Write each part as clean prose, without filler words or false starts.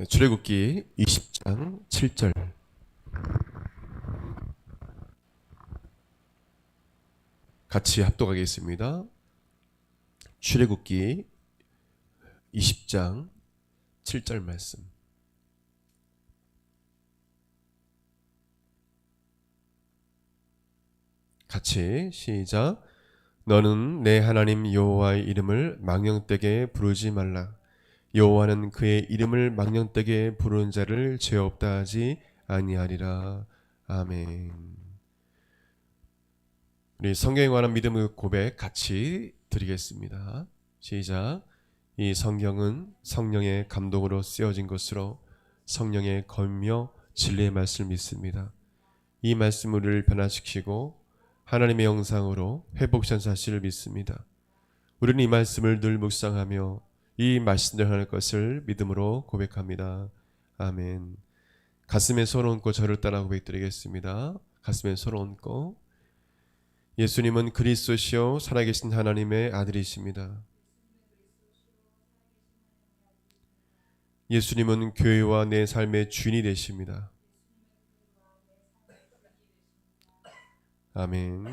출애굽기 20장 7절 같이 합독하겠습니다. 출애굽기 20장 7절 말씀. 같이 시작. 너는 내 하나님 여호와의 이름을 망령되게 부르지 말라. 여호와는 그의 이름을 망령되게 부르는 자를 죄 없다 하지 아니하리라. 아멘. 우리 성경에 관한 믿음의 고백 같이 드리겠습니다. 시작. 이 성경은 성령의 감동으로 쓰여진 것으로 성령의 검며 진리의 말씀을 믿습니다. 이 말씀을 우리를 변화시키고 하나님의 영상으로 회복시키는 사실을 믿습니다. 우리는 이 말씀을 늘 묵상하며 이 말씀대로 할 것을 믿음으로 고백합니다. 아멘. 가슴에 손 얹고 저를 따라 고백드리겠습니다. 가슴에 손 얹고 예수님은 그리스도시요 살아계신 하나님의 아들이십니다. 예수님은 교회와 내 삶의 주인이 되십니다. 아멘.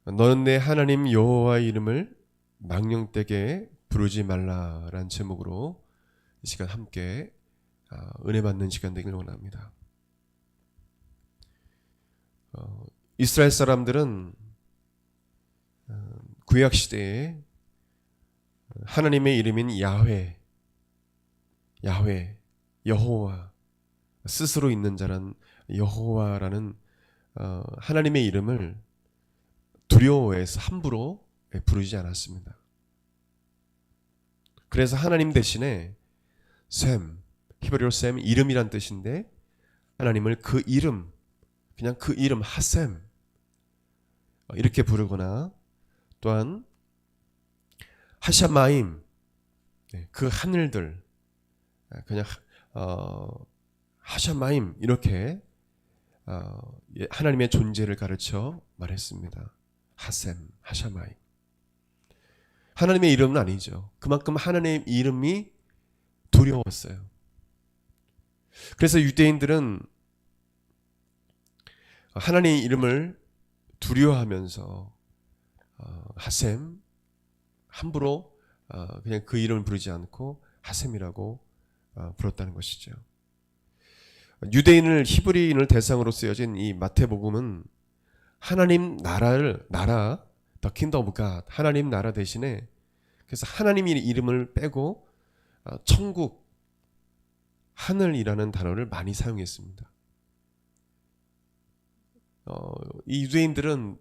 너는 내 하나님 여호와의 이름을 망령되게 부르지 말라라는 제목으로 이 시간 함께 은혜 받는 시간 되기를 원합니다. 이스라엘 사람들은 구약 시대에 하나님의 이름인 야훼, 여호와, 스스로 있는 자란 여호와라는 하나님의 이름을 두려워해서 함부로 부르지 않았습니다. 그래서 하나님 대신에 셈, 히브리어로 셈, 이름이란 뜻인데 하나님을 그 이름, 그냥 그 이름 하셈 이렇게 부르거나 또한 하샤마임, 그 하늘들, 그냥 하샤마임 이렇게 하나님의 존재를 가르쳐 말했습니다. 하셈, 하샤마임. 하나님의 이름은 아니죠. 그만큼 하나님의 이름이 두려웠어요. 그래서 유대인들은 하나님의 이름을 두려워하면서 하셈, 함부로 그냥 그 이름을 부르지 않고 하셈이라고 불렀다는 것이죠. 유대인을 히브리인을 대상으로 쓰여진 이 마태복음은 하나님 나라, The Kingdom of God, 하나님 나라 대신에 그래서 하나님의 이름을 빼고 천국, 하늘이라는 단어를 많이 사용했습니다. 이 유대인들은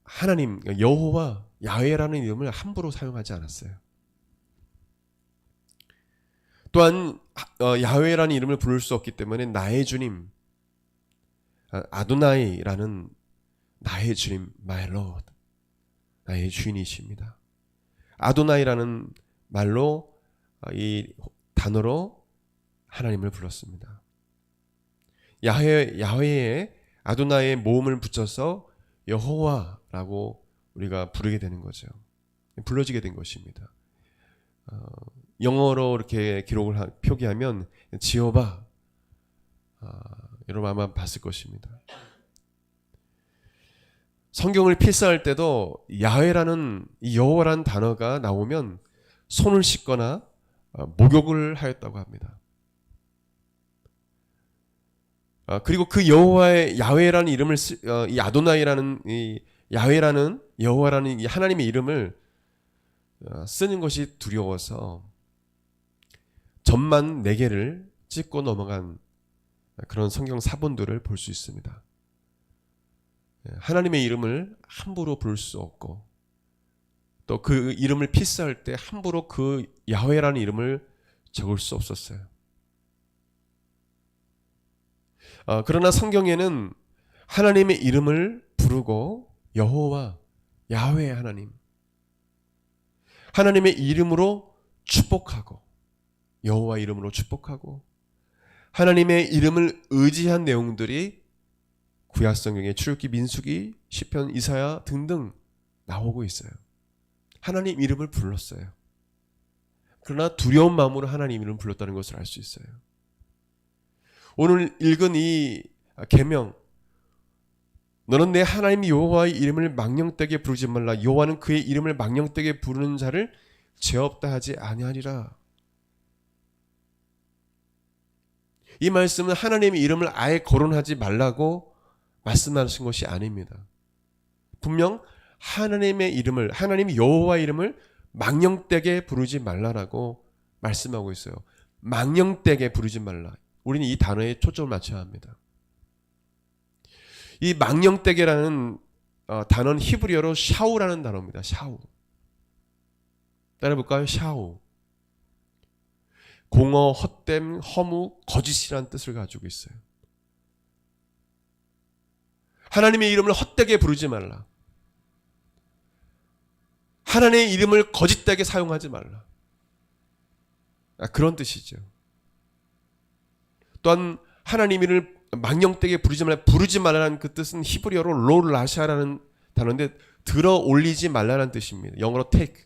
하나님, 여호와, 야훼라는 이름을 함부로 사용하지 않았어요. 또한 야훼라는 이름을 부를 수 없기 때문에 나의 주님, 아도나이라는 나의 주님, my Lord, 나의 주인이십니다. 아도나이라는 말로 이 단어로 하나님을 불렀습니다. 야훼에 아도나이의 모음을 붙여서 여호와라고 우리가 부르게 되는 거죠. 불러지게 된 것입니다. 영어로 이렇게 기록을 표기하면 지어바, 여러분 아마 봤을 것입니다. 성경을 필사할 때도 야훼라는 이 여호와라는 단어가 나오면 손을 씻거나 목욕을 하였다고 합니다. 그리고 그 여호와의 야훼라는 이름을 이 아도나이라는 이 야훼라는 여호와라는 이 하나님의 이름을 쓰는 것이 두려워서 점만 4개를 찍고 넘어간 그런 성경 사본들을 볼 수 있습니다. 하나님의 이름을 함부로 부를 수 없고 또 그 이름을 필사할 때 함부로 그 야훼라는 이름을 적을 수 없었어요. 그러나 성경에는 하나님의 이름을 부르고 여호와, 야훼 하나님, 하나님의 이름으로 축복하고 여호와 이름으로 축복하고 하나님의 이름을 의지한 내용들이 구약 성경에 출애굽기, 민수기, 시편, 이사야 등등 나오고 있어요. 하나님 이름을 불렀어요. 그러나 두려운 마음으로 하나님 이름을 불렀다는 것을 알 수 있어요. 오늘 읽은 이 계명, 너는 내 하나님 여호와의 이름을 망령되게 부르지 말라. 여호와는 그의 이름을 망령되게 부르는 자를 죄 없다 하지 아니하리라. 이 말씀은 하나님의 이름을 아예 거론하지 말라고 말씀하신 것이 아닙니다. 분명 하나님의 이름을, 하나님 여호와의 이름을 망령되게 부르지 말라라고 말씀하고 있어요. 망령되게 부르지 말라. 우리는 이 단어에 초점을 맞춰야 합니다. 이 망령되게라는 단어는 히브리어로 샤우라는 단어입니다. 샤우. 따라해볼까요? 샤우. 공허, 헛됨, 허무, 거짓이라는 뜻을 가지고 있어요. 하나님의 이름을 헛되게 부르지 말라. 하나님의 이름을 거짓되게 사용하지 말라. 그런 뜻이죠. 또한 하나님 이름을 망령되게 부르지 말라는 그 뜻은 히브리어로 롤라샤라는 단어인데 들어 올리지 말라는 뜻입니다. 영어로 take.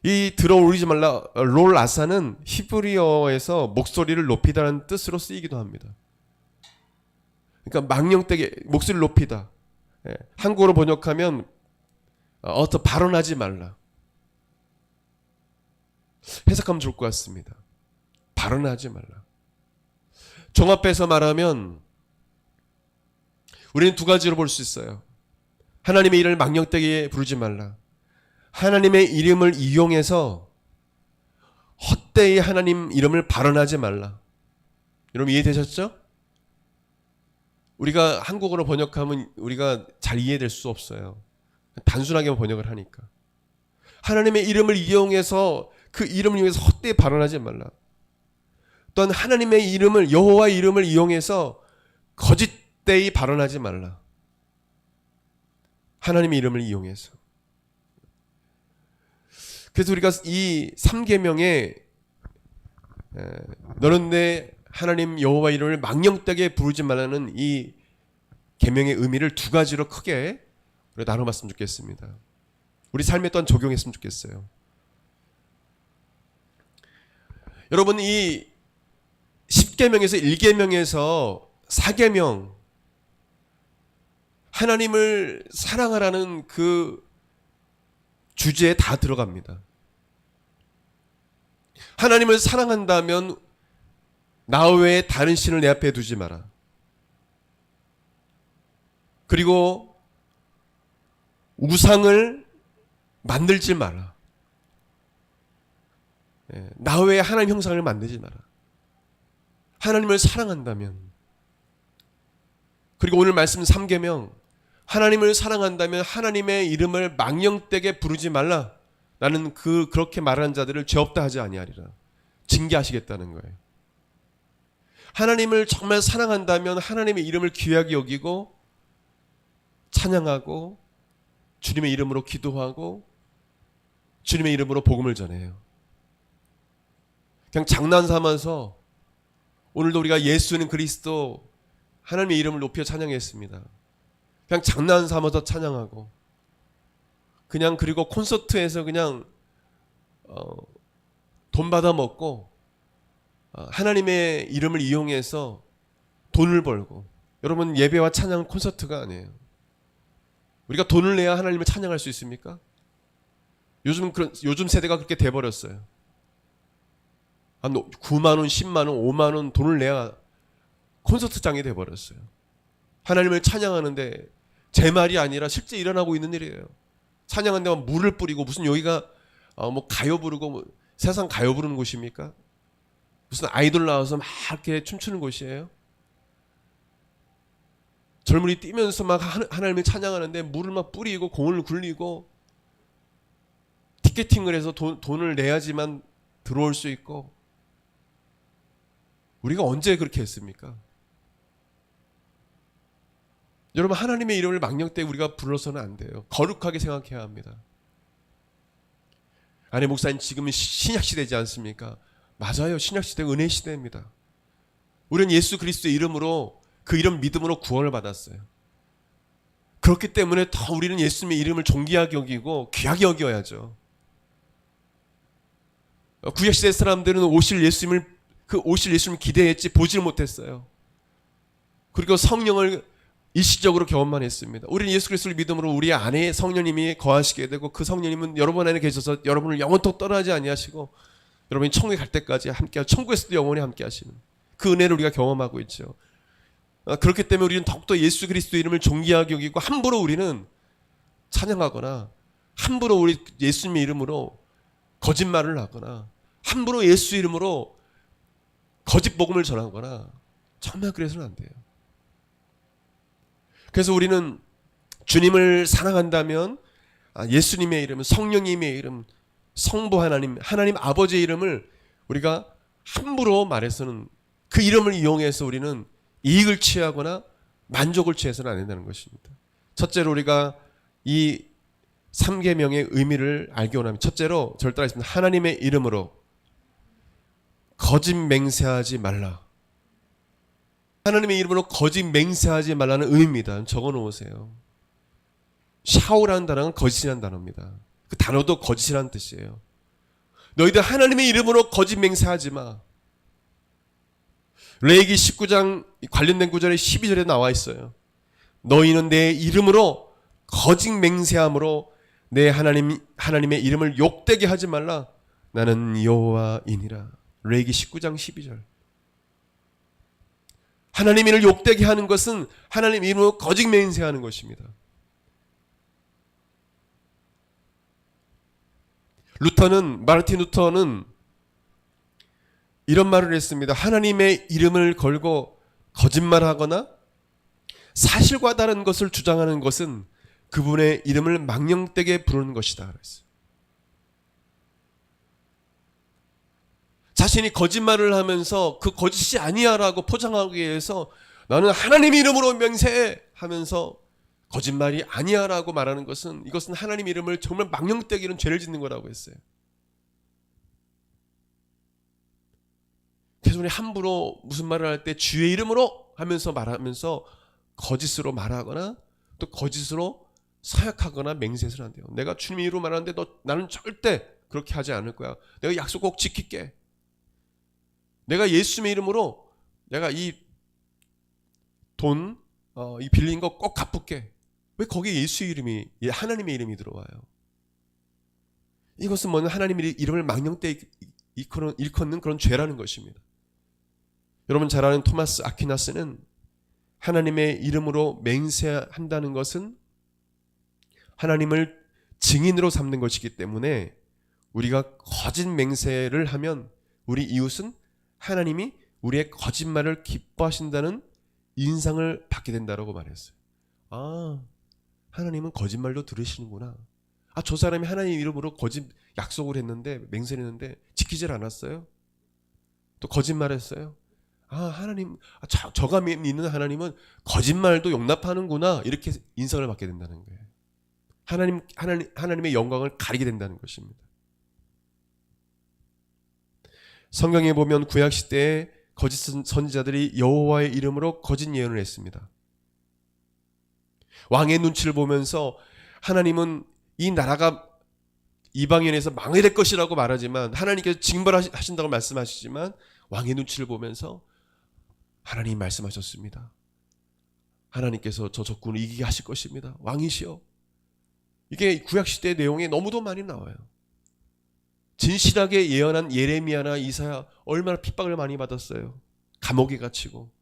이 들어 올리지 말라 롤라사는 히브리어에서 목소리를 높이다라는 뜻으로 쓰이기도 합니다. 그러니까 망령되게 목소리를 높이다. 한국어로 번역하면 어서 발언하지 말라. 해석하면 좋을 것 같습니다. 발언하지 말라. 종합해서 말하면 우리는 두 가지로 볼 수 있어요. 하나님의 이름을 망령되게 부르지 말라. 하나님의 이름을 이용해서 헛되이 하나님 이름을 발언하지 말라. 여러분 이해되셨죠? 우리가 한국어로 번역하면 우리가 잘 이해될 수 없어요. 단순하게 번역을 하니까. 하나님의 이름을 이용해서 그 이름을 이용해서 헛되이 발언하지 말라. 또한 하나님의 이름을, 여호와의 이름을 이용해서 거짓되이 발언하지 말라. 하나님의 이름을 이용해서. 그래서 우리가 이 3계명에 너는 내 하나님 여호와 이름을 망령되게 부르지 말라는 이 계명의 의미를 두 가지로 크게 우리가 나눠봤으면 좋겠습니다. 우리 삶에 또한 적용했으면 좋겠어요. 여러분 이 10계명에서 1계명에서 4계명 하나님을 사랑하라는 그 주제에 다 들어갑니다. 하나님을 사랑한다면 나 외에 다른 신을 내 앞에 두지 마라. 그리고 우상을 만들지 마라. 나 외에 하나님 형상을 만들지 마라. 하나님을 사랑한다면, 그리고 오늘 말씀 3계명 하나님을 사랑한다면 하나님의 이름을 망령되게 부르지 말라. 나는 그렇게 말하는 자들을 죄 없다 하지 아니하리라. 징계하시겠다는 거예요. 하나님을 정말 사랑한다면 하나님의 이름을 귀하게 여기고 찬양하고 주님의 이름으로 기도하고 주님의 이름으로 복음을 전해요. 그냥 장난 삼아서 오늘도 우리가 예수는 그리스도 하나님의 이름을 높여 찬양했습니다. 그냥 장난 삼아서 찬양하고 그냥 그리고 콘서트에서 그냥 돈 받아 먹고 하나님의 이름을 이용해서 돈을 벌고. 여러분 예배와 찬양은 콘서트가 아니에요. 우리가 돈을 내야 하나님을 찬양할 수 있습니까? 요즘 세대가 그렇게 돼버렸어요. 한 9만 원, 10만 원, 5만 원 돈을 내야 콘서트장이 돼버렸어요. 하나님을 찬양하는데 제 말이 아니라 실제 일어나고 있는 일이에요. 찬양하는 데만 물을 뿌리고 무슨 여기가 뭐 가요 부르고 뭐 세상 가요 부르는 곳입니까? 무슨 아이돌 나와서 막 이렇게 춤추는 곳이에요? 젊은이 뛰면서 막 하나님을 찬양하는데 물을 막 뿌리고 공을 굴리고 티켓팅을 해서 돈을 내야지만 들어올 수 있고. 우리가 언제 그렇게 했습니까? 여러분 하나님의 이름을 망령되게 우리가 불러서는 안 돼요. 거룩하게 생각해야 합니다. 아니 목사님 지금은 신약시대지 않습니까? 맞아요. 신약시대 은혜 시대입니다. 우리는 예수 그리스도의 이름으로 그 이름 믿음으로 구원을 받았어요. 그렇기 때문에 더 우리는 예수님의 이름을 존귀하게 여기고 귀하게 여겨야죠. 구약시대 사람들은 오실 예수님을 기대했지 보질 못했어요. 그리고 성령을 일시적으로 경험만 했습니다. 우리는 예수 그리스도를 믿음으로 우리 안에 성령님이 거하시게 되고 그 성령님은 여러분 안에 계셔서 여러분을 영원토록 떠나지 아니하시고 여러분이 천국에 갈 때까지 함께하고 천국에서도 영원히 함께하시는 그 은혜를 우리가 경험하고 있죠. 그렇기 때문에 우리는 더욱더 예수 그리스도 이름을 존귀하게 여기고 함부로 우리는 찬양하거나 함부로 우리 예수님의 이름으로 거짓말을 하거나 함부로 예수 이름으로 거짓 복음을 전하거나 정말 그래서는 안 돼요. 그래서 우리는 주님을 사랑한다면 예수님의 이름, 성령님의 이름, 성부 하나님 아버지의 이름을 우리가 함부로 말해서는 그 이름을 이용해서 우리는 이익을 취하거나 만족을 취해서는 안 된다는 것입니다. 첫째로 우리가 이 3계명의 의미를 알기 원합니다. 첫째로 저를 따라하겠습니다. 하나님의 이름으로 거짓 맹세하지 말라. 하나님의 이름으로 거짓 맹세하지 말라는 의미입니다. 적어 놓으세요. 샤오라는 단어는 거짓이라는 단어입니다. 그 단어도 거짓이라는 뜻이에요. 너희들 하나님의 이름으로 거짓 맹세하지 마. 레위기 19장 관련된 구절에 12절에 나와 있어요. 너희는 내 이름으로 거짓 맹세함으로 내 하나님의 이름을 욕되게 하지 말라. 나는 여호와이니라. 레위기 19장 12절. 하나님 이름을 욕되게 하는 것은 하나님 이름으로 거짓 맹세하는 것입니다. 마르틴 루터는 이런 말을 했습니다. 하나님의 이름을 걸고 거짓말하거나 사실과 다른 것을 주장하는 것은 그분의 이름을 망령되게 부르는 것이다. 그랬어요. 자신이 거짓말을 하면서 그 거짓이 아니야라고 포장하기 위해서 나는 하나님의 이름으로 맹세해 하면서 거짓말이 아니야라고 말하는 것은 이것은 하나님 이름을 정말 망령되게 이런 죄를 짓는 거라고 했어요. 그래서 우리 함부로 무슨 말을 할 때 주의 이름으로 하면서 말하면서 거짓으로 말하거나 또 거짓으로 사역하거나 맹세해서는 안 돼요. 내가 주님 이름으로 말하는데 나는 절대 그렇게 하지 않을 거야. 내가 약속 꼭 지킬게. 내가 예수님의 이름으로 내가 이 돈 이 빌린 거 꼭 갚을게. 왜 거기에 예수의 이름이 하나님의 이름이 들어와요? 이것은 뭐냐 하나님의 이름을 망령되이 일컫는 그런 죄라는 것입니다. 여러분 잘 아는 토마스 아퀴나스는 하나님의 이름으로 맹세한다는 것은 하나님을 증인으로 삼는 것이기 때문에 우리가 거짓 맹세를 하면 우리 이웃은 하나님이 우리의 거짓말을 기뻐하신다는 인상을 받게 된다고 말했어요. 하나님은 거짓말도 들으시는구나. 저 사람이 하나님 이름으로 거짓 약속을 했는데 맹세를 했는데 지키질 않았어요. 또 거짓말했어요. 하나님 저가 믿는 하나님은 거짓말도 용납하는구나. 이렇게 인상을 받게 된다는 거예요. 하나님의 영광을 가리게 된다는 것입니다. 성경에 보면 구약 시대에 거짓 선지자들이 여호와의 이름으로 거짓 예언을 했습니다. 왕의 눈치를 보면서 하나님은 이 나라가 이방인에서 망해될 것이라고 말하지만 하나님께서 징벌하신다고 말씀하시지만 왕의 눈치를 보면서 하나님이 말씀하셨습니다. 하나님께서 저 적군을 이기게 하실 것입니다. 왕이시여. 이게 구약시대 내용에 너무도 많이 나와요. 진실하게 예언한 예레미야나 이사야 얼마나 핍박을 많이 받았어요. 감옥에 갇히고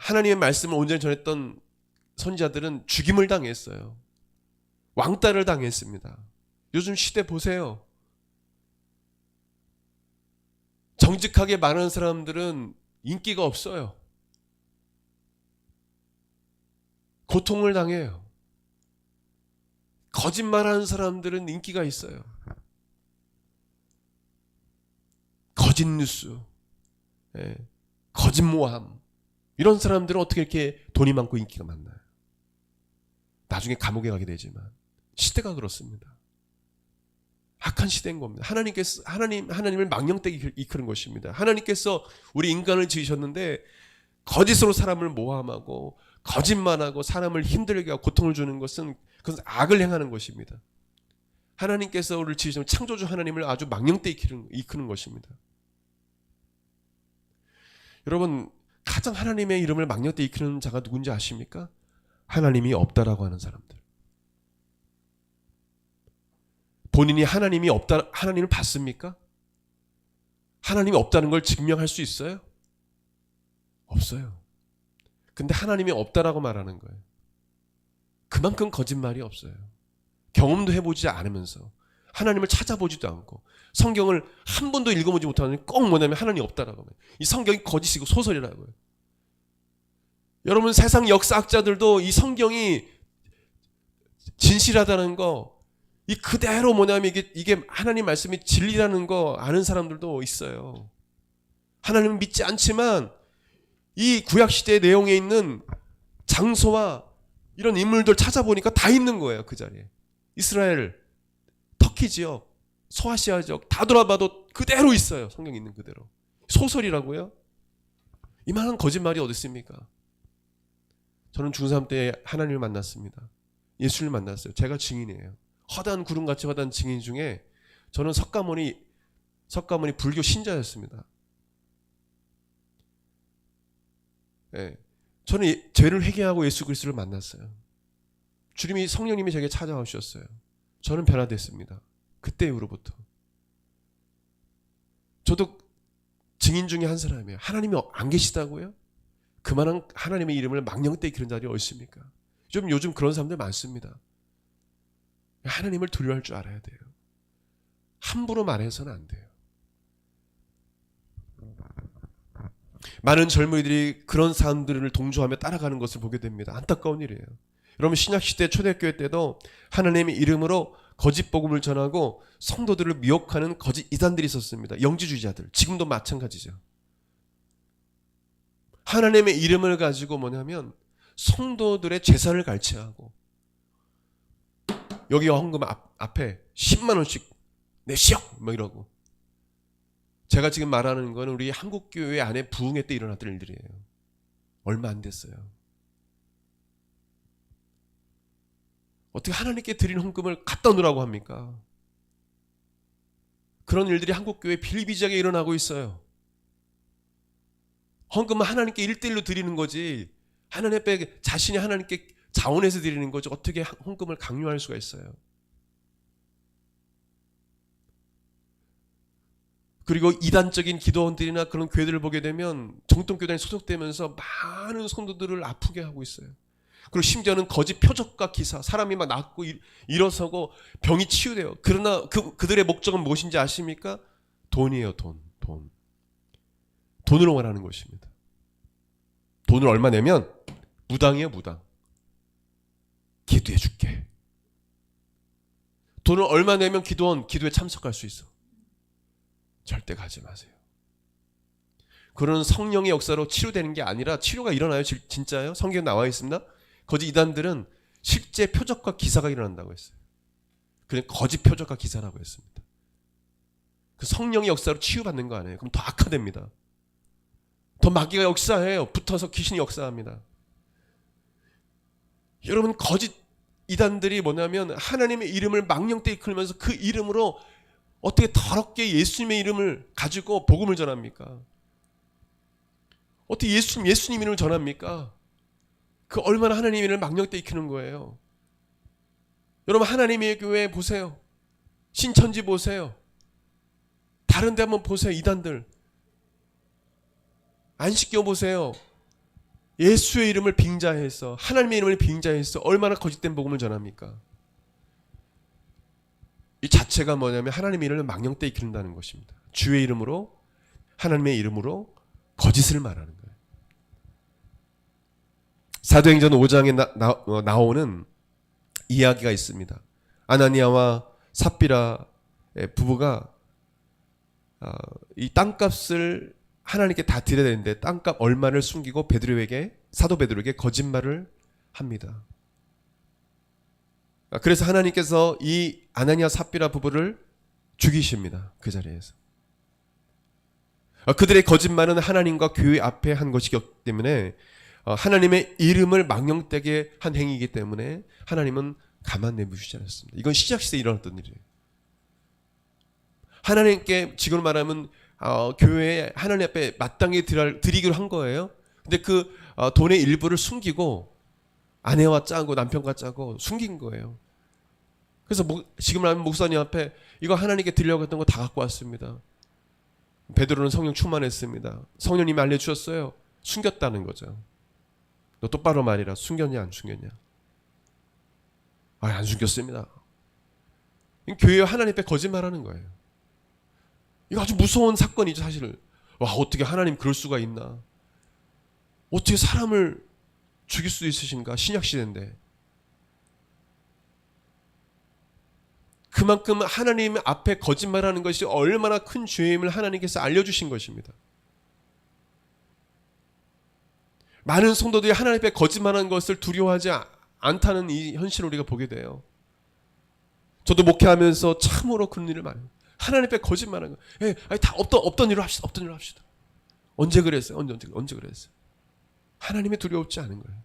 하나님의 말씀을 온전히 전했던 선지자들은 죽임을 당했어요. 왕따를 당했습니다. 요즘 시대 보세요. 정직하게 말하는 사람들은 인기가 없어요. 고통을 당해요. 거짓말하는 사람들은 인기가 있어요. 거짓 뉴스, 거짓 모함 이런 사람들은 어떻게 이렇게 돈이 많고 인기가 많나요? 나중에 감옥에 가게 되지만 시대가 그렇습니다. 악한 시대인 겁니다. 하나님을 망령되게 이끄는 것입니다. 하나님께서 우리 인간을 지으셨는데 거짓으로 사람을 모함하고 거짓말하고 사람을 힘들게 하고 고통을 주는 것은 그것은 악을 행하는 것입니다. 하나님께서 우리를 지으신 창조주 하나님을 아주 망령되이 이끄는 것입니다. 여러분, 가장 하나님의 이름을 망령되이 이끄는 자가 누군지 아십니까? 하나님이 없다라고 하는 사람들. 본인이 하나님이 없다, 하나님을 봤습니까? 하나님이 없다는 걸 증명할 수 있어요? 없어요. 근데 하나님이 없다라고 말하는 거예요. 그만큼 거짓말이 없어요. 경험도 해보지 않으면서 하나님을 찾아보지도 않고 성경을 한 번도 읽어보지 못하는 꼭 뭐냐면 하나님이 없다라고 해요. 이 성경이 거짓이고 소설이라고요. 여러분, 세상 역사학자들도 이 성경이 진실하다는 거, 이 그대로 뭐냐면 이게 하나님 말씀이 진리라는 거 아는 사람들도 있어요. 하나님을 믿지 않지만 이 구약시대의 내용에 있는 장소와 이런 인물들 찾아보니까 다 있는 거예요. 그 자리에. 이스라엘, 터키 지역, 소아시아 지역 다 돌아봐도 그대로 있어요. 성경에 있는 그대로. 소설이라고요? 이만한 거짓말이 어디 있습니까? 저는 중3 때 하나님을 만났습니다. 예수를 만났어요. 제가 증인이에요. 허다한 구름같이 허다한 증인 중에 저는 석가모니 불교 신자였습니다. 네. 저는 죄를 회개하고 예수 그리스도를 만났어요. 주님이 성령님이 제게 찾아오셨어요. 저는 변화됐습니다. 그때 이후로부터. 저도 증인 중에 한 사람이에요. 하나님이 안 계시다고요? 그만한 하나님의 이름을 망령되이 기른 자리 어디 있습니까? 요즘 그런 사람들 많습니다. 하나님을 두려워할 줄 알아야 돼요. 함부로 말해서는 안 돼요. 많은 젊은이들이 그런 사람들을 동조하며 따라가는 것을 보게 됩니다. 안타까운 일이에요. 여러분, 신약시대 초대교회 때도 하나님의 이름으로 거짓 복음을 전하고 성도들을 미혹하는 거짓 이단들이 있었습니다. 영지주의자들. 지금도 마찬가지죠. 하나님의 이름을 가지고 뭐냐면 성도들의 제사를 갈취하고 여기 헌금 앞에 10만 원씩 내시오 막 이러고. 제가 지금 말하는 거는 우리 한국교회 안에 부흥회 때 일어났던 일들이에요. 얼마 안 됐어요. 어떻게 하나님께 드린 헌금을 갖다 놓으라고 합니까? 그런 일들이 한국교회에 비일비재하게 일어나고 있어요. 헌금은 하나님께 1대1로 드리는 거지, 하나님 앞에 자신이 하나님께 자원해서 드리는 거지 어떻게 헌금을 강요할 수가 있어요. 그리고 이단적인 기도원들이나 그런 교회들을 보게 되면 정통교단에 소속되면서 많은 성도들을 아프게 하고 있어요. 그리고 심지어는 거짓 표적과 기사, 사람이 막 낫고 일어서고 병이 치유돼요. 그러나 그들의 목적은 무엇인지 아십니까? 돈이에요. 돈으로 원하는 것입니다. 돈을 얼마 내면 무당이에요. 무당. 기도해 줄게. 돈을 얼마 내면 기도에 참석할 수 있어. 절대 가지 마세요. 그런 성령의 역사로 치료되는 게 아니라, 치료가 일어나요. 진짜요. 성경에 나와 있습니다. 거짓 이단들은 실제 표적과 기사가 일어난다고 했어요. 그냥 거짓 표적과 기사라고 했습니다. 그 성령의 역사로 치유받는 거 아니에요. 그럼 더 악화됩니다. 더 마귀가 역사해요. 붙어서 귀신이 역사합니다. 여러분, 거짓 이단들이 뭐냐면 하나님의 이름을 망령되이 이끌면서 그 이름으로 어떻게 더럽게 예수님의 이름을 가지고 복음을 전합니까? 어떻게 예수님 이름을 전합니까? 그 얼마나 하나님의 이름을 망령되이 익히는 거예요. 여러분, 하나님의 교회 보세요. 신천지 보세요. 다른 데 한번 보세요. 이단들. 안식교 보세요. 예수의 이름을 빙자해서, 하나님의 이름을 빙자해서 얼마나 거짓된 복음을 전합니까? 이 자체가 뭐냐면 하나님의 이름을 망령되이 익힌다는 것입니다. 주의 이름으로, 하나님의 이름으로 거짓을 말하는 거예요. 사도행전 5장에 나오는 이야기가 있습니다. 아나니아와 삽비라 부부가 이 땅값을 하나님께 다 드려야 되는데 땅값 얼마를 숨기고 사도 베드로에게 거짓말을 합니다. 그래서 하나님께서 이 아나니아 삽비라 부부를 죽이십니다. 그 자리에서. 그들의 거짓말은 하나님과 교회 앞에 한 것이기 때문에 하나님의 이름을 망령되게 한 행위이기 때문에 하나님은 가만 내두시지 않았습니다. 이건 시작시대에 일어났던 일이에요. 하나님께 지금 말하면 교회에 하나님 앞에 마땅히 드리기로 한 거예요. 근데 그 돈의 일부를 숨기고 아내와 짜고 남편과 짜고 숨긴 거예요. 그래서 지금 말하면 목사님 앞에 이거 하나님께 드리려고 했던 거 다 갖고 왔습니다. 베드로는 성령 충만했습니다. 성령님이 알려주셨어요. 숨겼다는 거죠. 너 똑바로 말이라. 숨겼냐 안 숨겼냐? 안 숨겼습니다. 교회와 하나님 앞에 거짓말하는 거예요. 이거 아주 무서운 사건이죠, 사실은. 와, 어떻게 하나님 그럴 수가 있나? 어떻게 사람을 죽일 수 있으신가? 신약 시대인데. 그만큼 하나님 앞에 거짓말하는 것이 얼마나 큰 죄임을 하나님께서 알려주신 것입니다. 많은 성도들이 하나님 앞에 거짓말하는 것을 두려워하지 않다는 이 현실을 우리가 보게 돼요. 저도 목회하면서 참으로 그런 일을 많이 해요. 하나님 앞에 거짓말하는 거. 다 없던 일을 합시다. 없던 일을 합시다. 언제 그랬어요? 언제 그랬어요? 하나님이 두려웠지 않은 거예요.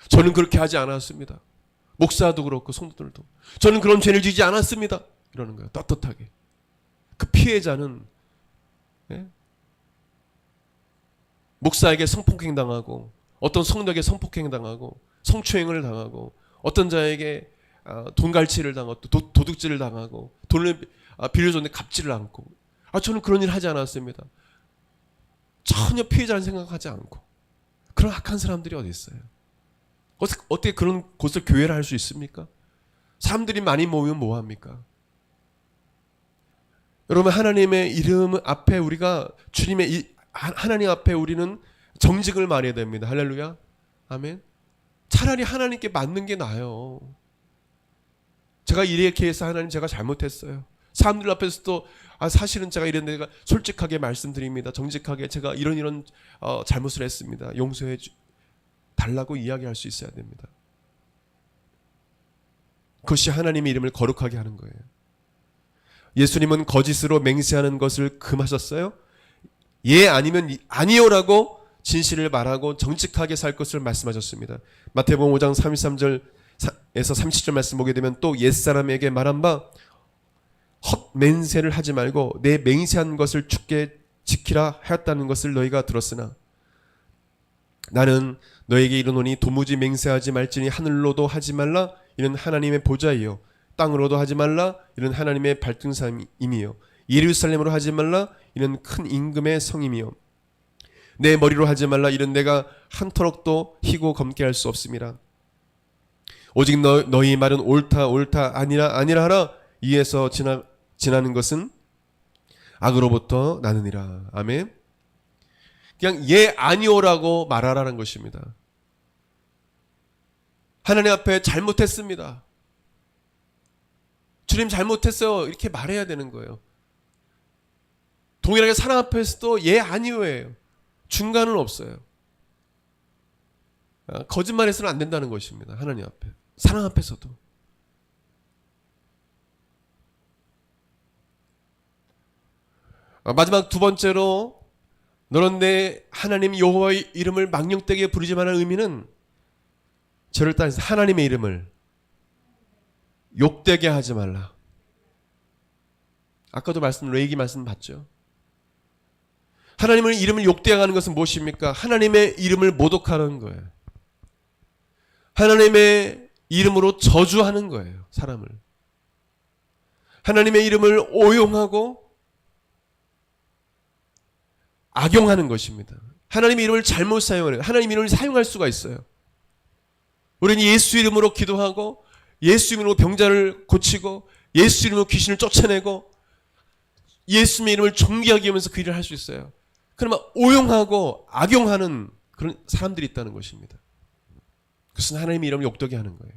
저는 그렇게 하지 않았습니다. 목사도 그렇고 성도들도. 저는 그런 죄를 지지 않았습니다. 이러는 거예요. 떳떳하게. 그 피해자는 목사에게 성폭행 당하고 어떤 성도에게 성폭행 당하고 성추행을 당하고 어떤 자에게 돈갈취를 당하고 도둑질을 당하고 돈을 빌려줬는데 갚지를 않고 저는 그런 일 하지 않았습니다. 전혀 피해자는 생각하지 않고 그런 악한 사람들이 어디 있어요? 어떻게 그런 곳을 교회를 할 수 있습니까? 사람들이 많이 모이면 뭐합니까? 여러분 하나님의 이름 앞에 우리가 하나님 앞에 우리는 정직을 말해야 됩니다. 할렐루야. 아멘. 차라리 하나님께 맞는 게 나아요. 제가 이렇게 해서 하나님 제가 잘못했어요. 사람들 앞에서도 사실은 제가 이랬는데 내가 솔직하게 말씀드립니다. 정직하게 제가 이런 잘못을 했습니다. 용서해 달라고 이야기할 수 있어야 됩니다. 그것이 하나님의 이름을 거룩하게 하는 거예요. 예수님은 거짓으로 맹세하는 것을 금하셨어요. 예 아니면 아니요라고 진실을 말하고 정직하게 살 것을 말씀하셨습니다. 마태복음 5장 33절에서 30절 말씀 보게 되면 또 옛사람에게 말한 바 헛맹세를 하지 말고 내 맹세한 것을 주께 지키라 하였다는 것을 너희가 들었으나 나는 너에게 이르노니 도무지 맹세하지 말지니 하늘로도 하지 말라 이는 하나님의 보좌이요 땅으로도 하지 말라 이는 하나님의 발등상임이요 예루살렘으로 하지 말라 이는 큰 임금의 성임이요 내 머리로 하지 말라 이는 내가 한터럭도 희고 검게 할 수 없음이라. 오직 너희 말은 옳다 아니라 하라. 이에서 지나는 것은 악으로부터 나느니라. 아멘. 그냥 예 아니오라고 말하라는 것입니다. 하나님 앞에 잘못했습니다. 주님 잘못했어요. 이렇게 말해야 되는 거예요. 동일하게 사람 앞에서도 예 아니오예요. 중간은 없어요. 거짓말해서는 안 된다는 것입니다. 하나님 앞에. 사람 앞에서도. 마지막 두 번째로 너는 내 하나님 여호와의 이름을 망령되게 부르지 말라는 의미는 저를 따라서 하나님의 이름을 욕되게 하지 말라. 아까도 레이기 말씀 봤죠. 하나님의 이름을 욕되게 하는 것은 무엇입니까? 하나님의 이름을 모독하는 거예요. 하나님의 이름으로 저주하는 거예요. 사람을. 하나님의 이름을 오용하고 악용하는 것입니다. 하나님의 이름을 잘못 사용하는, 하나님의 이름을 사용할 수가 있어요. 우리는 예수 이름으로 기도하고 예수 이름으로 병자를 고치고 예수 이름으로 귀신을 쫓아내고 예수님의 이름을 존귀하게 하면서 그 일을 할 수 있어요. 그러면 오용하고 악용하는 그런 사람들이 있다는 것입니다. 그것은 하나님의 이름을 욕되게 하는 거예요.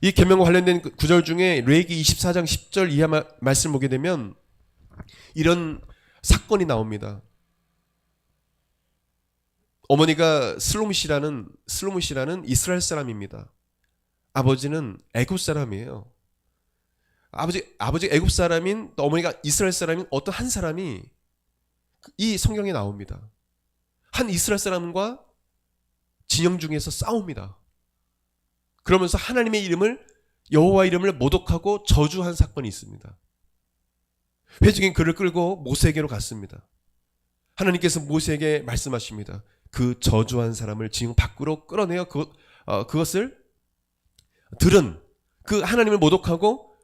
이 계명과 관련된 구절 중에 레위기 24장 10절 이하 말씀 보게 되면 이런 사건이 나옵니다. 어머니가 슬로미시라는 이스라엘 사람입니다. 아버지는 애굽 사람이에요. 아버지 애굽 사람인 또 어머니가 이스라엘 사람인 어떤 한 사람이 이 성경에 나옵니다. 한 이스라엘 사람과 진영 중에서 싸웁니다. 그러면서 하나님의 이름을, 여호와 이름을 모독하고 저주한 사건이 있습니다. 회중이 그를 끌고 모세에게로 갔습니다. 하나님께서 모세에게 말씀하십니다. 그 저주한 사람을 진영 밖으로 끌어내어 그것을 들은, 그 하나님을 모독하고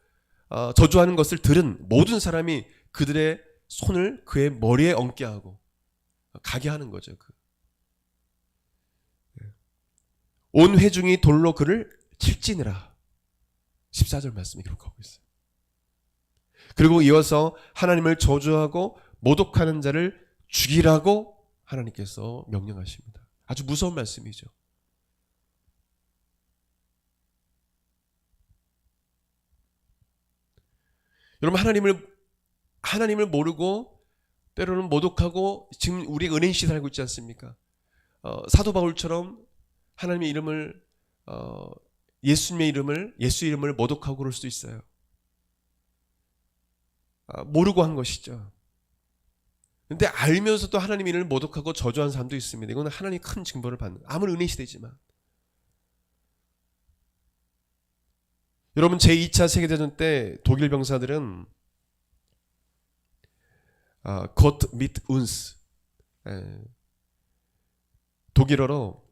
저주하는 것을 들은 모든 사람이 그들의 손을 그의 머리에 얹게 하고 가게 하는 거죠. 온 회중이 돌로 그를 칠지니라. 14절 말씀이 기록하고 있어요. 그리고 이어서 하나님을 저주하고 모독하는 자를 죽이라고 하나님께서 명령하십니다. 아주 무서운 말씀이죠. 여러분, 하나님을 모르고 때로는 모독하고 지금 우리 은혜인 시대 살고 있지 않습니까? 사도 바울처럼 하나님의 이름을, 예수님의 이름을, 예수 이름을 모독하고 그럴 수도 있어요. 모르고 한 것이죠. 근데 알면서도 하나님 이름을 모독하고 저주한 사람도 있습니다. 이건 하나님이 큰 징벌을 받는, 아무리 은혜 시대지만. 여러분, 제2차 세계대전 때 독일 병사들은 Gott mit uns, 독일어로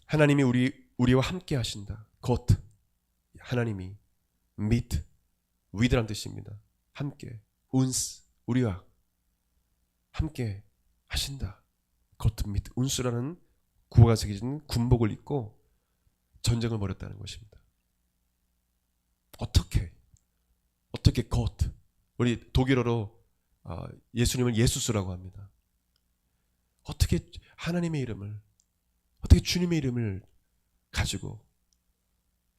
하나님이 우리와 함께 하신다. Gott, 하나님이, mit, with란 뜻입니다. 함께, uns, 우리와 함께 하신다. Gott mit uns라는 구호가 새겨진 군복을 입고 전쟁을 벌였다는 것입니다. 어떻게 Gott, 우리 독일어로 예수님을 예수스라고 합니다. 어떻게 하나님의 이름을, 어떻게 주님의 이름을 가지고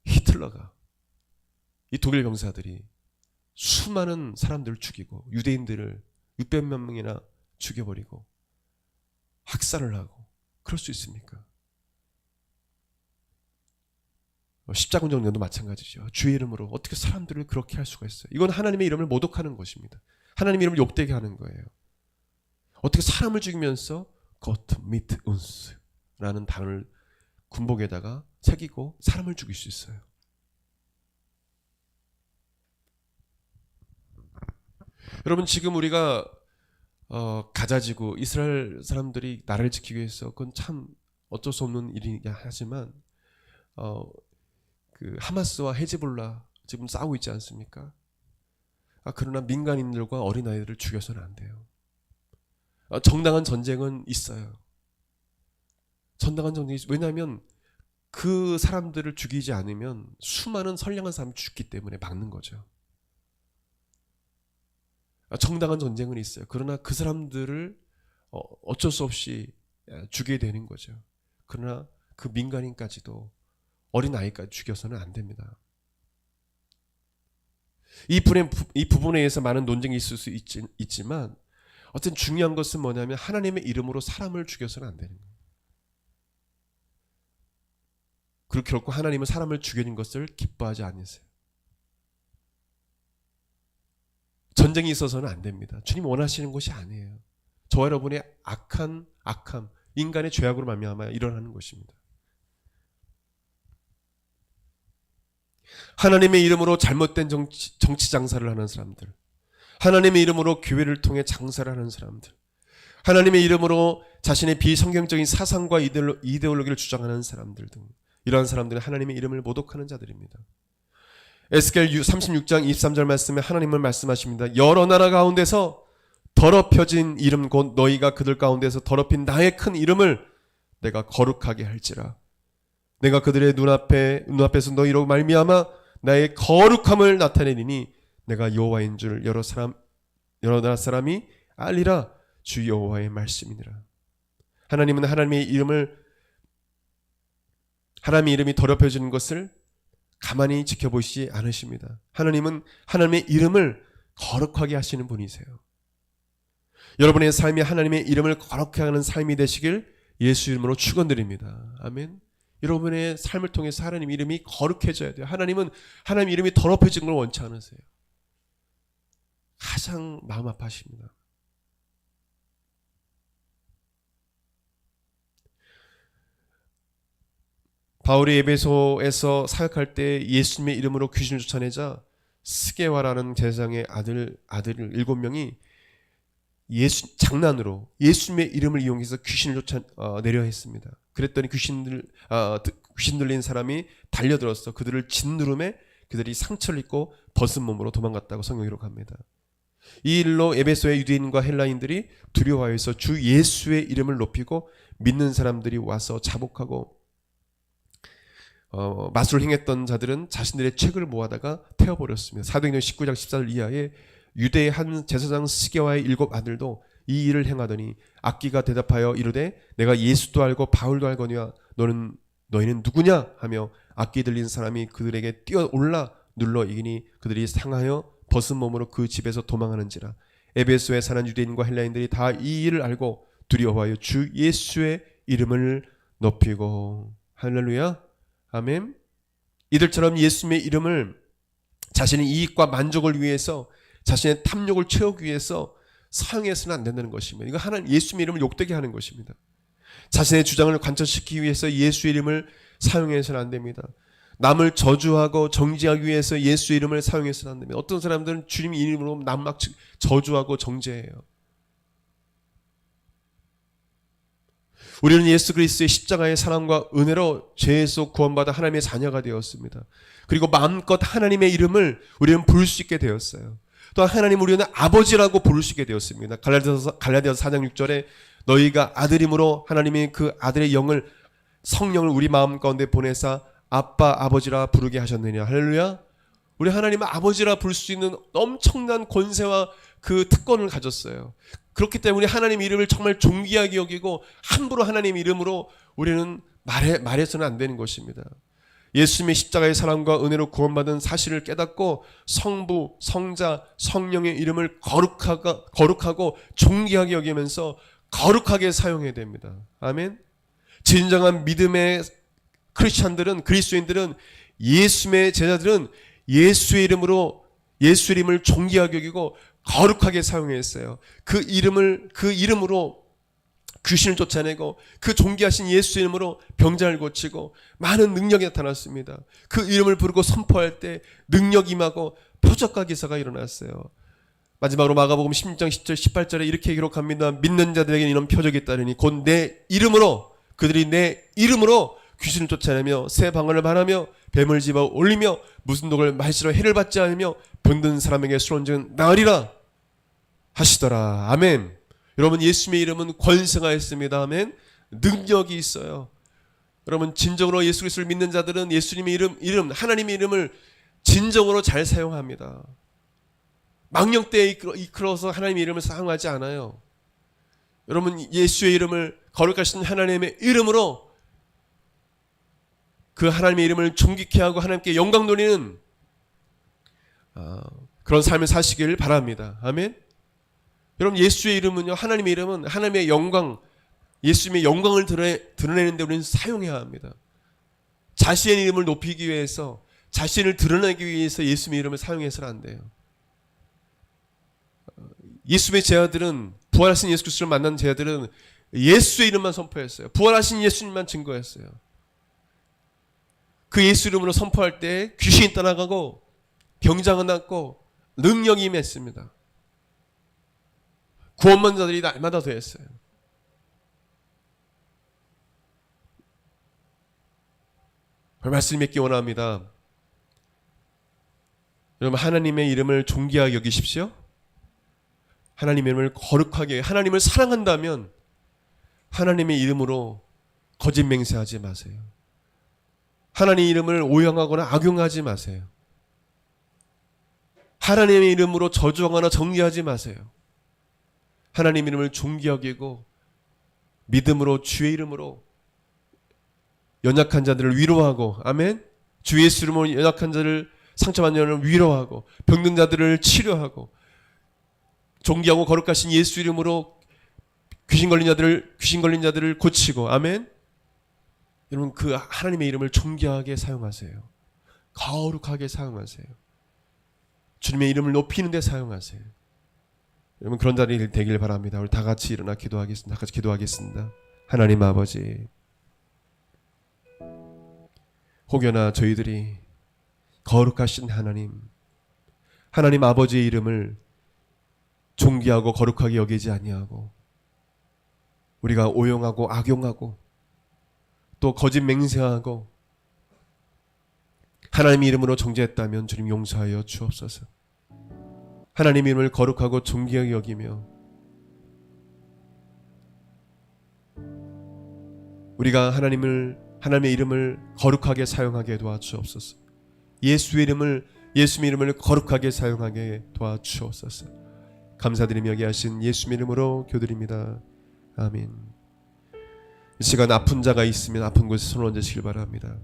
히틀러가, 이 독일 병사들이 수많은 사람들을 죽이고 유대인들을 600만 명이나 죽여버리고 학살을 하고 그럴 수 있습니까? 십자군 정령도 마찬가지죠. 주의 이름으로 어떻게 사람들을 그렇게 할 수가 있어요? 이건 하나님의 이름을 모독하는 것입니다. 하나님의 이름을 욕되게 하는 거예요. 어떻게 사람을 죽이면서 Gott mit uns 라는 단어를 군복에다가 새기고 사람을 죽일 수 있어요? 여러분, 지금 우리가 가자지구, 이스라엘 사람들이 나라를 지키기 위해서, 그건 참 어쩔 수 없는 일이긴 하지만 그 하마스와 헤즈볼라 지금 싸우고 있지 않습니까? 그러나 민간인들과 어린아이들을 죽여서는 안 돼요. 정당한 전쟁은 있어요. 정당한 전쟁이, 왜냐하면 그 사람들을 죽이지 않으면 수많은 선량한 사람이 죽기 때문에 막는 거죠. 정당한 전쟁은 있어요. 그러나 그 사람들을 어쩔 수 없이 죽여야 되는 거죠. 그러나 그 민간인까지도, 어린아이까지 죽여서는 안 됩니다. 이 부분에 의해서 많은 논쟁이 있을 수 있지만 어쨌든 중요한 것은 뭐냐면 하나님의 이름으로 사람을 죽여서는 안 되는 거예요. 그리고 결코 하나님은 사람을 죽이는 것을 기뻐하지 않으세요. 전쟁이 있어서는 안 됩니다. 주님 원하시는 것이 아니에요. 저와 여러분의 악함, 인간의 죄악으로 말미암아 일어나는 것입니다. 하나님의 이름으로 잘못된 정치 장사를 하는 사람들, 하나님의 이름으로 교회를 통해 장사를 하는 사람들, 하나님의 이름으로 자신의 비성경적인 사상과 이데올로기를 주장하는 사람들 등, 이러한 사람들은 하나님의 이름을 모독하는 자들입니다. 에스겔 36장 23절 말씀에 하나님은 말씀하십니다. 여러 나라 가운데서 더럽혀진 이름, 곧 너희가 그들 가운데서 더럽힌 나의 큰 이름을 내가 거룩하게 할지라. 내가 그들의 눈앞에서 너희로 말미암아 나의 거룩함을 나타내리니 내가 여호와인 줄 여러 나라 사람이 알리라. 주 여호와의 말씀이니라. 하나님은 하나님의 이름이 더럽혀지는 것을 가만히 지켜보시지 않으십니다. 하나님은 하나님의 이름을 거룩하게 하시는 분이세요. 여러분의 삶이 하나님의 이름을 거룩하게 하는 삶이 되시길 예수 이름으로 축원드립니다. 아멘. 여러분의 삶을 통해서 하나님 이름이 거룩해져야 돼요. 하나님은 하나님 이름이 더럽혀진 걸 원치 않으세요. 가장 마음 아파하십니다. 바울이 에베소에서 사역할 때 예수님의 이름으로 귀신을 쫓아내자 스게와라는 제사장의 아들 7명이 장난으로 예수님의 이름을 이용해서 귀신을 쫓아내려 했습니다. 그랬더니 귀신 들린 사람이 달려들어서 그들을 짓누름에 그들이 상처를 입고 벗은 몸으로 도망갔다고 성경이 기록합니다. 이 일로 에베소의 유대인과 헬라인들이 두려워해서 주 예수의 이름을 높이고 믿는 사람들이 와서 자복하고 마술을 행했던 자들은 자신들의 책을 모아다가 태워버렸습니다. 사도행전 19장 14절 이하에 유대의 한 제사장 스게와의 7 아들도 이 일을 행하더니 악기가 대답하여 이르되 내가 예수도 알고 바울도 알거니와 너희는 누구냐 하며 악기 들린 사람이 그들에게 뛰어올라 눌러 이기니 그들이 상하여 벗은 몸으로 그 집에서 도망하는지라. 에베소에 사는 유대인과 헬라인들이 다 이 일을 알고 두려워하여 주 예수의 이름을 높이고 할렐루야 아멘. 이들처럼 예수님의 이름을 자신의 이익과 만족을 위해서 자신의 탐욕을 채우기 위해서 사용해서는 안 된다는 것입니다. 이거 하나님 예수님의 이름을 욕되게 하는 것입니다. 자신의 주장을 관철시키기 위해서 예수의 이름을 사용해서는 안 됩니다. 남을 저주하고 정죄하기 위해서 예수의 이름을 사용해서는 안 됩니다. 어떤 사람들은 주님 이름으로 남 막 저주하고 정죄해요. 우리는 예수 그리스도의 십자가의 사랑과 은혜로 죄에서 구원받아 하나님의 자녀가 되었습니다. 그리고 마음껏 하나님의 이름을 우리는 부를 수 있게 되었어요. 또 하나님 우리는 아버지라고 부를 수 있게 되었습니다. 갈라디아서 4장 6절에 너희가 아들임으로 하나님이 그 아들의 영을 성령을 우리 마음 가운데 보내사 아빠 아버지라 부르게 하셨느냐. 할렐루야. 우리 하나님은 아버지라 부를 수 있는 엄청난 권세와 그 특권을 가졌어요. 그렇기 때문에 하나님 이름을 정말 존귀하게 여기고 함부로 하나님 이름으로 우리는 말해서는 안 되는 것입니다. 예수님의 십자가의 사랑과 은혜로 구원받은 사실을 깨닫고 성부, 성자, 성령의 이름을 거룩하고 존귀하게 여기면서 거룩하게 사용해야 됩니다. 아멘. 진정한 믿음의 크리스찬들은, 그리스도인들은, 예수님의 제자들은 예수의 이름을 존귀하게 여기고 거룩하게 사용했어요. 그 이름으로 귀신을 쫓아내고 그 존귀하신 예수 이름으로 병자를 고치고 많은 능력이 나타났습니다. 그 이름을 부르고 선포할 때 능력이 임하고 표적과 기사가 일어났어요. 마지막으로 마가복음 16장 10절 18절에 이렇게 기록합니다. 믿는 자들에게는 이런 표적이 있다니 곧 그들이 내 이름으로 귀신을 쫓아내며 새 방언을 말하며 뱀을 집어 올리며 무슨 독을 마시러 해를 받지 않으며 병든 사람에게 술온증은 나으리라 하시더라. 아멘. 여러분 예수님의 이름은 권세가 있습니다. 아멘. 능력이 있어요. 여러분 진정으로 예수 그리스도를 믿는 자들은 예수님의 이름 하나님의 이름을 진정으로 잘 사용합니다. 망령되에 이끌어서 하나님의 이름을 사용하지 않아요. 여러분 예수의 이름을 거룩하신 하나님의 이름으로 그 하나님의 이름을 존귀케 하고 하나님께 영광 돌리는 그런 삶을 사시길 바랍니다. 아멘. 여러분 예수의 이름은요, 하나님의 이름은 하나님의 영광, 예수님의 영광을 드러내는 데 우리는 사용해야 합니다. 자신의 이름을 높이기 위해서, 자신을 드러내기 위해서 예수님의 이름을 사용해서는 안 돼요. 예수님의 제자들은, 부활하신 예수 그리스도를 만난 제자들은 예수의 이름만 선포했어요. 부활하신 예수님만 증거했어요. 그 예수 이름으로 선포할 때 귀신이 떠나가고 병장은 낫고 능력이 임했습니다. 구원받는 자들이 날마다 더했어요. 말씀 맺기 원합니다. 여러분 하나님의 이름을 존귀하게 여기십시오. 하나님의 이름을 거룩하게, 하나님을 사랑한다면 하나님의 이름으로 거짓 맹세하지 마세요. 하나님의 이름을 오용하거나 악용하지 마세요. 하나님의 이름으로 저주하거나 정죄하지 마세요. 하나님 이름을 존귀하게 여기고 믿음으로 주의 이름으로 연약한 자들을 위로하고, 아멘. 주 예수 이름으로 연약한 자를, 상처받은 자를 위로하고 병든 자들을 치료하고 존귀하고 거룩하신 예수 이름으로 귀신 걸린 자들을 고치고, 아멘. 여러분 그 하나님의 이름을 존귀하게 사용하세요. 거룩하게 사용하세요. 주님의 이름을 높이는 데 사용하세요. 여러분 그런 자리 되길 바랍니다. 우리 다 같이 일어나 기도하겠습니다. 다 같이 기도하겠습니다. 하나님 아버지, 혹여나 저희들이 거룩하신 하나님 아버지의 이름을 존귀하고 거룩하게 여기지 아니하고 우리가 오용하고 악용하고 또 거짓 맹세하고 하나님의 이름으로 정죄했다면 주님 용서하여 주옵소서. 하나님 이름을 거룩하고 존귀하게 여기며 우리가 하나님의 이름을 거룩하게 사용하게 도와주옵소서. 예수의 이름을 거룩하게 사용하게 도와주옵소서. 감사드리며 여기 하신 예수의 이름으로 기도드립니다. 아멘. 이 시간 아픈 자가 있으면 아픈 곳에 손을 얹으시길 바랍니다.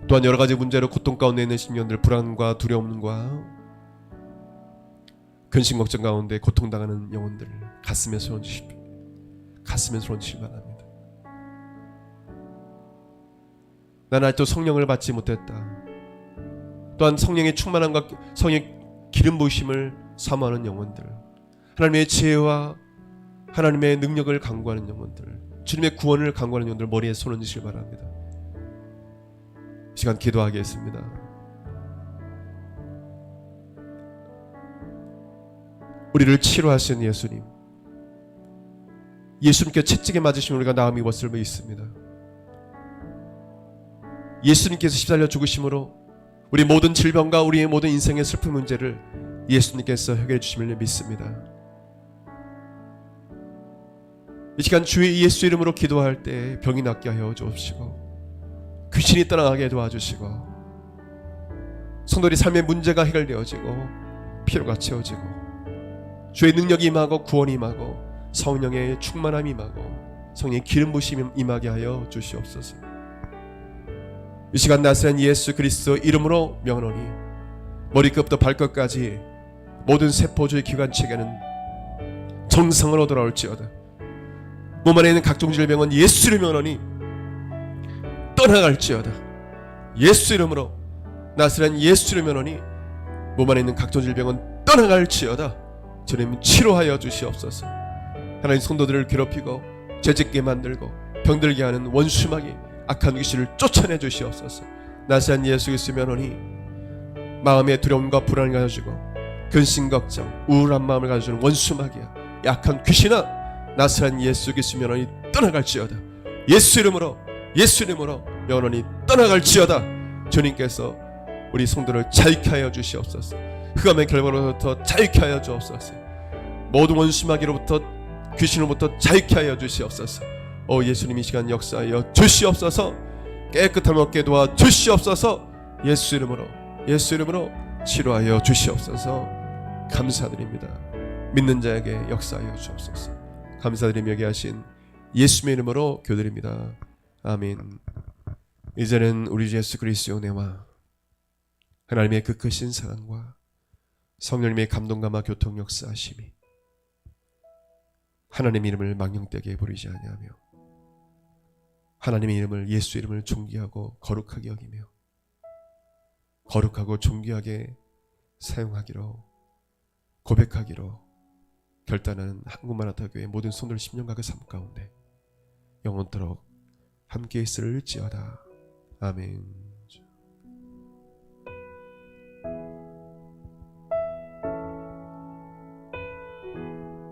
또한 여러 가지 문제로 고통 가운데 있는 심령들, 불안과 두려움과 근심 걱정 가운데 고통당하는 영혼들 가슴에 손 얹으시길 바랍니다. 나는 아직도 성령을 받지 못했다. 또한 성령의 충만함과 성령의 기름 부으심을 사모하는 영혼들, 하나님의 지혜와 하나님의 능력을 간구하는 영혼들, 주님의 구원을 간구하는 영혼들 머리에 손 얹으시길 바랍니다. 이 시간 기도하겠습니다. 우리를 치료하신 예수님께 채찍에 맞으시면 우리가 나음이 입었을 믿습니다. 예수님께서 십자가에 죽으심으로 우리 모든 질병과 우리의 모든 인생의 슬픈 문제를 예수님께서 해결해 주심을 믿습니다. 이 시간 주의 예수 이름으로 기도할 때 병이 낫게 하여 주옵시고 귀신이 떠나가게 도와주시고 성도들의 삶의 문제가 해결되어지고 피로가 채워지고 주의 능력이 임하고 구원이 임하고 성령의 충만함이 임하고 성령의 기름 부으심이 임하게 하여 주시옵소서. 이 시간 나사렛 예수 그리스도 이름으로 명하노니 머리끝부터 발끝까지 모든 세포주의 기관체계는 정상으로 돌아올지어다. 몸 안에 있는 각종 질병은 예수를 명하노니 떠나갈지어다. 예수 이름으로 나사렛 예수 이름으로 명하노니 몸 안에 있는 각종 질병은 떠나갈지어다. 주님 치료하여 주시옵소서. 하나님 성도들을 괴롭히고 죄짓게 만들고 병들게 하는 원수마귀 악한 귀신을 쫓아내 주시옵소서. 나사렛 예수 그리스도 명하노니 마음의 두려움과 불안을 가져주고 근심 걱정 우울한 마음을 가져주는 원수마귀야 약한 귀신아 나사렛 예수 그리스도 명하노니 떠나갈지어다. 예수 이름으로 명하노니 떠나갈지어다. 주님께서 우리 성도를 자유케 하여 주시옵소서. 흑암의 결과로부터 자유케 하여 주옵소서. 모든 원수마귀로부터 귀신으로부터 자유케 하여 주시옵소서. 예수님 이 시간 역사하여 주시옵소서. 깨끗함 얻게 도와 주시옵소서. 예수 이름으로 치료하여 주시옵소서. 감사드립니다. 믿는 자에게 역사하여 주옵소서. 감사드리며 여기 하신 예수의 이름으로 기도드립니다. 아멘. 이제는 우리 주 예수 그리스도의 은혜와 하나님의 그 크신 사랑과 성령님의 감동감화 교통 역사하심이 하나님의 이름을 망령되게 부르지 아니하며 하나님의 이름을 예수 이름을 존귀하고 거룩하게 여기며 거룩하고 존귀하게 사용하기로 고백하기로 결단하는 한국마라타교회 모든 성도들 10년간 그 삶 가운데 영원토록 함께 있을지어다. 아멘.